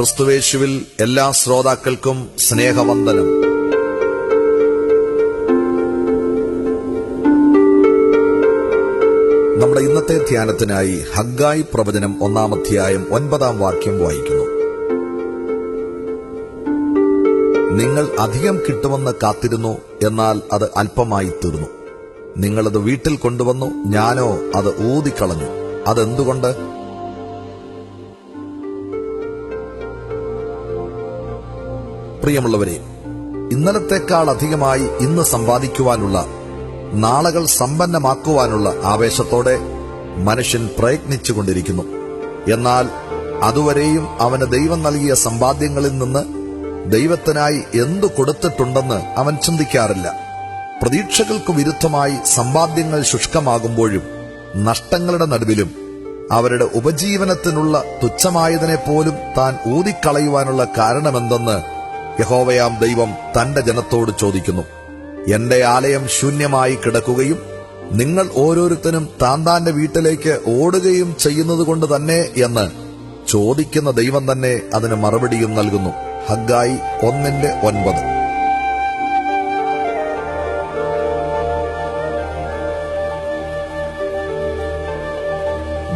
ക്രിസ്തുവേശുവിൽ എല്ലാ ശ്രോതാക്കൾക്കും സ്നേഹവന്ദനം. നമ്മുടെ ഇന്നത്തെ ധ്യാനത്തിനായി ഹഗ്ഗായി പ്രവചനം 1-ാം അധ്യായം 9-ാം വാക്യം വായിക്കുന്നു. നിങ്ങൾ അധികം കിട്ടുമെന്ന് കാത്തിരുന്നു, എന്നാൽ അത് അല്പമായി തീർന്നു. നിങ്ങളത് വീട്ടിൽ കൊണ്ടുവന്നു, ഞാനോ അത് ഊതിക്കളഞ്ഞു. അതെന്തുകൊണ്ട്? പ്രിയമുള്ളവരെ, ഇന്നലത്തേക്കാൾ അധികമായി ഇന്ന് സമ്പാദിക്കുവാനുള്ള, നാളുകൾ സമ്പന്നമാക്കുവാനുള്ള ആവേശത്തോടെ മനുഷ്യൻ പ്രയത്നിച്ചുകൊണ്ടിരിക്കുന്നു. എന്നാൽ അതുവരെയും അവന് ദൈവം നൽകിയ സമ്പാദ്യങ്ങളിൽ നിന്ന് ദൈവത്തിനായി എന്തു കൊടുത്തിട്ടുണ്ടെന്ന് അവൻ ചിന്തിക്കാറില്ല. പ്രതീക്ഷകൾക്ക് വിരുദ്ധമായി സമ്പാദ്യങ്ങൾ ശുഷ്കമാകുമ്പോഴും നഷ്ടങ്ങളുടെ നടുവിലും അവരുടെ ഉപജീവനത്തിനുള്ള തുച്ഛമായതിനെപ്പോലും താൻ ഊതിക്കളയുവാനുള്ള കാരണമെന്തെന്ന് യഹോവയാം ദൈവം തന്റെ ജനത്തോട് ചോദിക്കുന്നു. എന്റെ ആലയം ശൂന്യമായി കിടക്കുകയും നിങ്ങൾ ഓരോരുത്തരും താന്താന്റെ വീട്ടിലേക്ക് ഓടുകയും ചെയ്യുന്നതുകൊണ്ട് തന്നെ എന്ന് ചോദിക്കുന്ന ദൈവം തന്നെ അതിന് മറുപടിയും നൽകുന്നു. ഹഗ്ഗായി 1:9.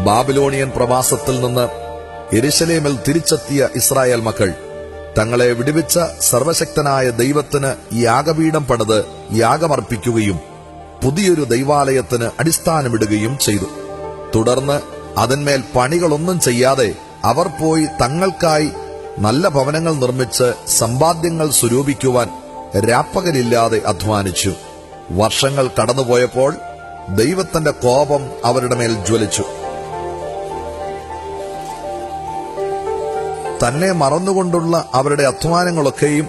ബാബിലോണിയൻ പ്രവാസത്തിൽ നിന്ന് യെരൂശലേമിൽ തിരിച്ചെത്തിയ ഇസ്രായേൽ മക്കൾ തങ്ങളെ വിടുവിച്ച സർവശക്തനായ ദൈവത്തിന് യാഗപീഠം പണിത് യാഗമർപ്പിക്കുകയും പുതിയൊരു ദൈവാലയത്തിന് അടിസ്ഥാനമിടുകയും ചെയ്തു. തുടർന്ന് അതിന്മേൽ പണികളൊന്നും ചെയ്യാതെ അവർ പോയി തങ്ങൾക്കായി നല്ല ഭവനങ്ങൾ നിർമ്മിച്ച് സമ്പാദ്യങ്ങൾ സ്വരൂപിക്കുവാൻ രാപ്പകലില്ലാതെ അധ്വാനിച്ചു. വർഷങ്ങൾ കടന്നുപോയപ്പോൾ ദൈവത്തിന്റെ കോപം അവരുടെ മേൽ ജ്വലിച്ചു. തന്നെ മറന്നുകൊണ്ടുള്ള അവരുടെ അധ്വാനങ്ങളൊക്കെയും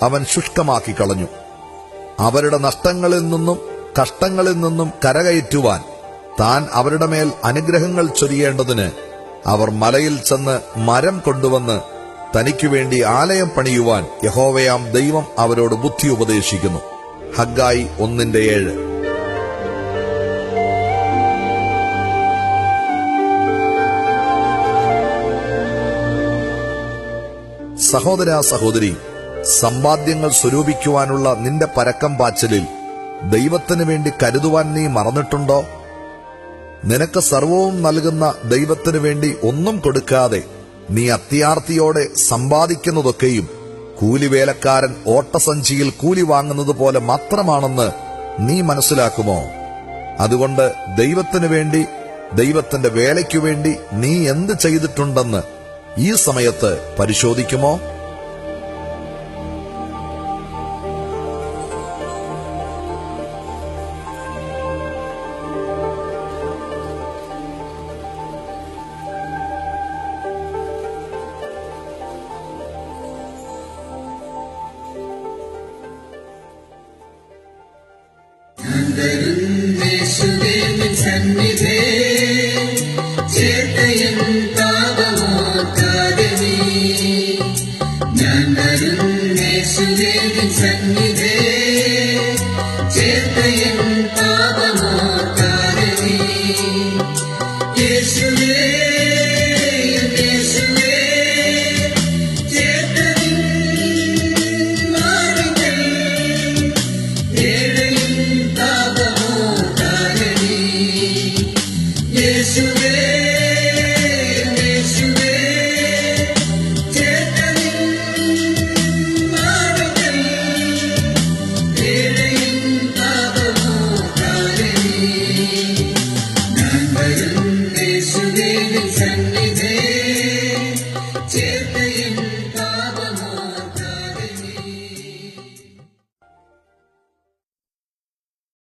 അവൻ ശുഷ്കമാക്കി കളഞ്ഞു. അവരുടെ നഷ്ടങ്ങളിൽ നിന്നും കഷ്ടങ്ങളിൽ നിന്നും കരകയറ്റുവാൻ താൻ അവരുടെ മേൽ അനുഗ്രഹങ്ങൾ ചൊരിയേണ്ടതിന് അവർ മലയിൽ ചെന്ന് മരം കൊണ്ടുവന്ന് തനിക്കുവേണ്ടി ആലയം പണിയുവാൻ യഹോവയാം ദൈവം അവരോട് ബുദ്ധി ഉപദേശിക്കുന്നു. ഹഗ്ഗായി 1:7. സഹോദര സഹോദരി, സമ്പാദ്യങ്ങൾ സ്വരൂപിക്കുവാനുള്ള നിന്റെ പരക്കം പാച്ചിലിൽ ദൈവത്തിന് വേണ്ടി കരുതുവാൻ നീ മറന്നിട്ടുണ്ടോ? നിനക്ക് സർവവും നൽകുന്ന ദൈവത്തിനു വേണ്ടി ഒന്നും കൊടുക്കാതെ നീ അത്യാർത്തിയോടെ സമ്പാദിക്കുന്നതൊക്കെയും കൂലിവേലക്കാരൻ ഓട്ടസഞ്ചിയിൽ കൂലി വാങ്ങുന്നത് പോലെ മാത്രമാണെന്ന് നീ മനസ്സിലാക്കുമോ? അതുകൊണ്ട് ദൈവത്തിനു വേണ്ടി, ദൈവത്തിന്റെ വേലയ്ക്കു വേണ്ടി നീ എന്ത് ചെയ്തിട്ടുണ്ടെന്ന് ഈ സമയത്ത് പരിശോധിക്കുമോ? ഞാൻ വരുന്നേശുവേ നിൻ സന്നിധേ